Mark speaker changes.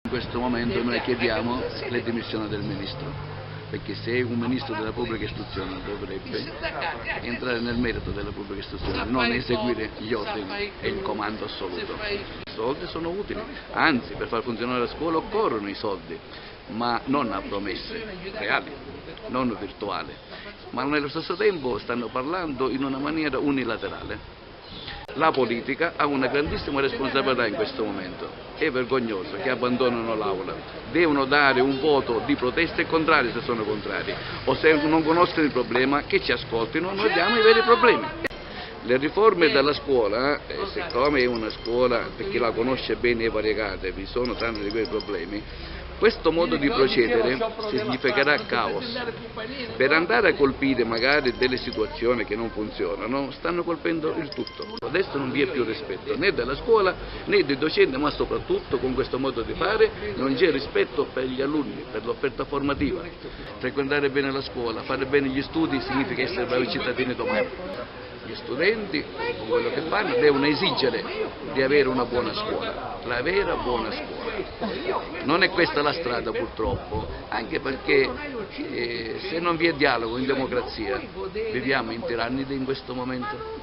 Speaker 1: In questo momento noi chiediamo le dimissioni del Ministro, perché se un Ministro della Pubblica Istruzione dovrebbe entrare nel merito della Pubblica Istruzione, non eseguire gli ordini e il comando assoluto. I soldi sono utili, anzi per far funzionare la scuola occorrono i soldi, ma non a promesse reali, non virtuali, ma nello stesso tempo stanno parlando in una maniera unilaterale. La politica ha una grandissima responsabilità in questo momento, è vergognoso che abbandonano l'aula, devono dare un voto di protesta e contrari se sono contrari, o se non conoscono il problema che ci ascoltino, noi diamo i veri problemi. Le riforme della scuola, siccome è una scuola, per chi la conosce bene e variegata, vi sono tanti di quei problemi, questo modo di procedere significherà caos. Per andare a colpire magari delle situazioni che non funzionano, stanno colpendo il tutto. Adesso non vi è più rispetto né della scuola né dei docenti, ma soprattutto con questo modo di fare non c'è rispetto per gli alunni, per l'offerta formativa. Frequentare bene la scuola, fare bene gli studi significa essere bravi cittadini domani. Gli studenti, con quello che fanno, devono esigere di avere una buona scuola, la vera buona scuola. Non è questa la strada purtroppo, anche perché se non vi è dialogo in democrazia, viviamo in tirannide in questo momento.